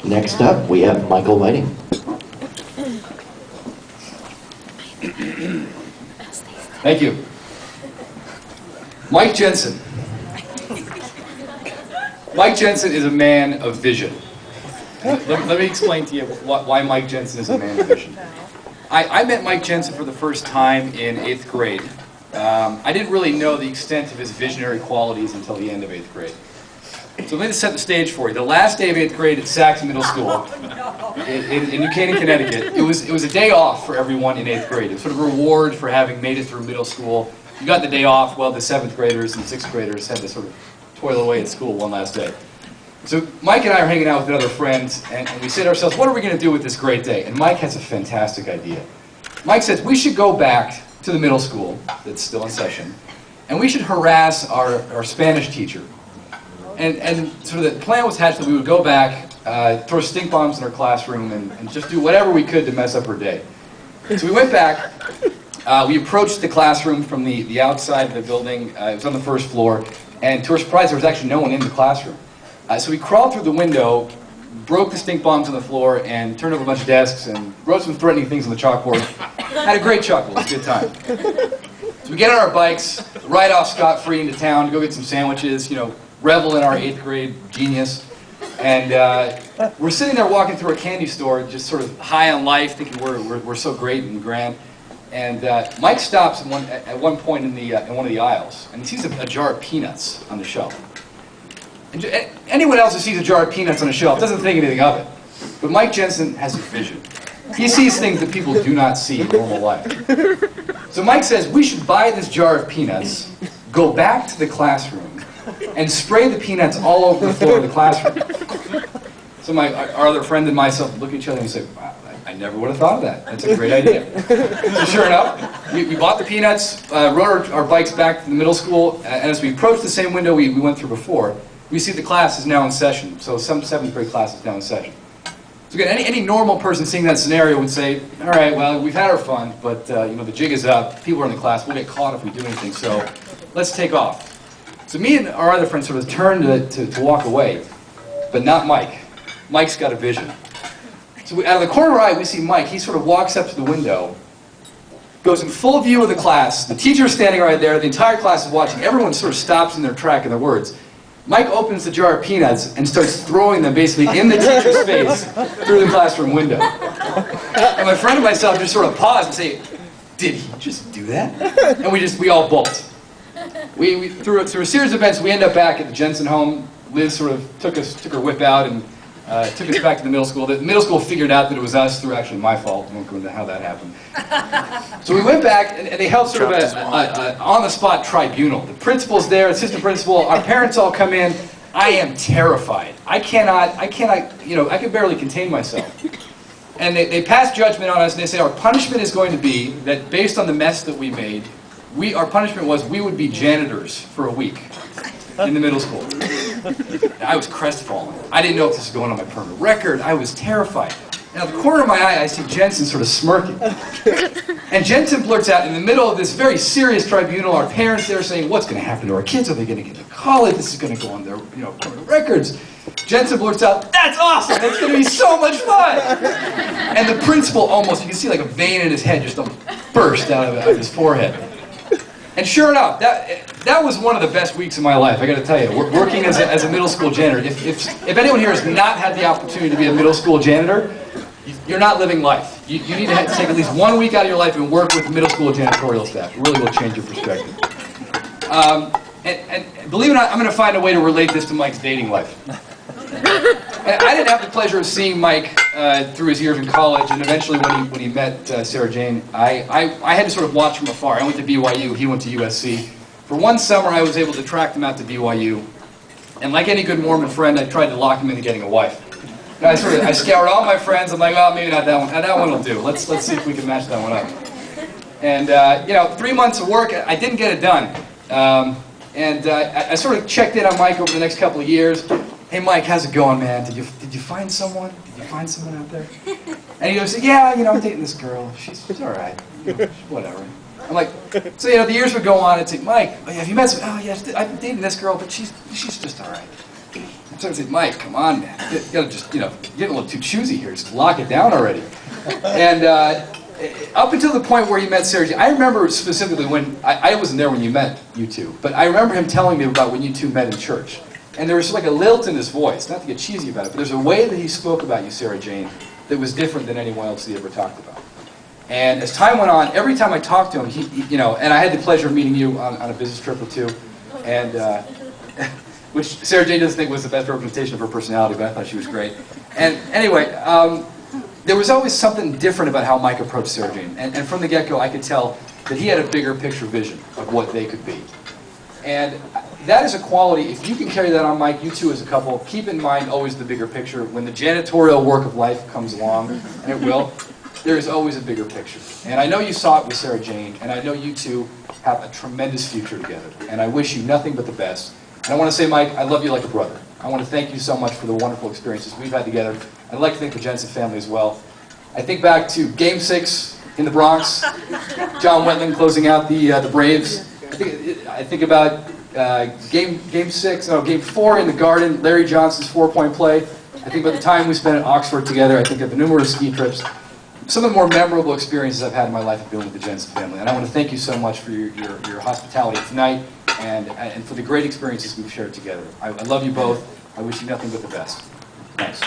Next up, we have Michael Whiting. Thank you. Mike Jensen. Mike Jensen is a man of vision. Let me explain to you why Mike Jensen is a man of vision. I met Mike Jensen for the first time in 8th grade. I didn't really know the extent of his visionary qualities until the end of 8th grade. So let me set the stage for you. The last day of 8th grade at Saxon Middle School in New Canaan, Connecticut, it was a day off for everyone in 8th grade. It was sort of a reward for having made it through middle school. You got the day off, well, the 7th graders and 6th graders had to sort of toil away at school one last day. So Mike and I are hanging out with another friend, and we say to ourselves, what are we going to do with this great day? And Mike has a fantastic idea. Mike says, we should go back to the middle school that's still in session, and we should harass our Spanish teacher. And sort of the plan was hatched that we would go back, throw stink bombs in her classroom, and just do whatever we could to mess up her day. So we went back, we approached the classroom from the outside of the building. It was on the first floor, and to our surprise, there was actually no one in the classroom. So we crawled through the window, broke the stink bombs on the floor, and turned over a bunch of desks, and wrote some threatening things on the chalkboard. Had a great chuckle. It was a good time. So we get on our bikes, ride off scot-free into town to go get some sandwiches, revel in our 8th grade genius. And we're sitting there walking through a candy store, just sort of high on life, thinking we're so great and grand. And Mike stops at one point in one of the aisles, and he sees a jar of peanuts on the shelf. And anyone else who sees a jar of peanuts on a shelf doesn't think anything of it. But Mike Jensen has a vision. He sees things that people do not see in normal life. So Mike says, we should buy this jar of peanuts, go back to the classroom, and spray the peanuts all over the floor of the classroom. So our other friend and myself look at each other and say, wow, I never would have thought of that. That's a great idea. So sure enough, we bought the peanuts, rode our bikes back to the middle school, and as we approached the same window we went through before, we see the class is now in session. So some 7th grade class is now in session. So again, any normal person seeing that scenario would say, all right, well, we've had our fun, but the jig is up. People are in the class. We'll get caught if we do anything, so let's take off. So me and our other friend sort of turned to walk away, but not Mike. Mike's got a vision. So out of the corner of our eye, we see Mike. He sort of walks up to the window, goes in full view of the class. The teacher's standing right there. The entire class is watching. Everyone sort of stops in their track in their words. Mike opens the jar of peanuts and starts throwing them basically in the teacher's face through the classroom window. And my friend and myself just sort of pause and say, did he just do that? And we all bolt. Through a series of events, we end up back at the Jensen home. Liz sort of took her whip out and took us back to the middle school. The middle school figured out that it was us through actually my fault. I won't go into how that happened. So we went back, and they held sort of a on-the-spot tribunal. The principal's there, assistant principal, our parents all come in. I am terrified. I can barely contain myself. And they passed judgment on us, and they said our punishment is going to be that based on the mess that we made, our punishment was we would be janitors for a week in the middle school. I was crestfallen. I didn't know if this was going on my permanent record. I was terrified. And out the corner of my eye, I see Jensen sort of smirking. And Jensen blurts out in the middle of this very serious tribunal, our parents there saying, what's going to happen to our kids? Are they going to get to college? This is going to go on their permanent records. Jensen blurts out, that's awesome! That's going to be so much fun! And the principal almost, you can see like a vein in his head just burst out of his forehead. And sure enough, that was one of the best weeks of my life, I got to tell you. Working as a middle school janitor. If anyone here has not had the opportunity to be a middle school janitor, you're not living life. You need to take at least 1 week out of your life and work with middle school janitorial staff. It really will change your perspective. And believe it or not, I'm going to find a way to relate this to Mike's dating life. I didn't have the pleasure of seeing Mike through his years in college, and eventually when he met Sarah Jane, I had to sort of watch from afar. I went to BYU, he went to USC. For one summer, I was able to track them out to BYU, and like any good Mormon friend, I tried to lock him into getting a wife. And I scoured all my friends. I'm like, oh, maybe not that one. That one will do. Let's see if we can match that one up. And 3 months of work, I didn't get it done. I sort of checked in on Mike over the next couple of years. Hey Mike, how's it going, man? Did you find someone? Did you find someone out there? And he goes, yeah, I'm dating this girl. She's all right. Whatever. I'm like, so the years would go on. I'd say, Mike, have you met some? Oh yeah, I've been dating this girl, but she's just all right. So I said, Mike, come on, man. You gotta just, you know, you're getting a little too choosy here. Just lock it down already. And up until the point where he met Sarah Jane, I remember specifically when, I wasn't there when you met you two, but I remember him telling me about when you two met in church. And there was like a lilt in his voice, not to get cheesy about it, but there's a way that he spoke about you, Sarah Jane, that was different than anyone else he ever talked about. And as time went on, every time I talked to him, you know, and I had the pleasure of meeting you on a business trip or two, and which Sarah Jane doesn't think was the best representation of her personality, but I thought she was great. And anyway, there was always something different about how Mike approached Sarah Jane. And from the get-go, I could tell that he had a bigger picture vision of what they could be. And that is a quality, if you can carry that on, Mike, you two as a couple, keep in mind always the bigger picture. When the janitorial work of life comes along, and it will, there is always a bigger picture. And I know you saw it with Sarah Jane, and I know you two have a tremendous future together. And I wish you nothing but the best. And I want to say, Mike, I love you like a brother. I want to thank you so much for the wonderful experiences we've had together. I'd like to thank the Jensen family as well. I think back to Game 6 in the Bronx, John Wetland closing out the Braves. I think about Game 4 in the Garden, Larry Johnson's 4-point play. I think about the time we spent at Oxford together. I think of the numerous ski trips. Some of the more memorable experiences I've had in my life have been with the Jensen family. And I want to thank you so much for your hospitality tonight and for the great experiences we've shared together. I love you both. I wish you nothing but the best. Thanks.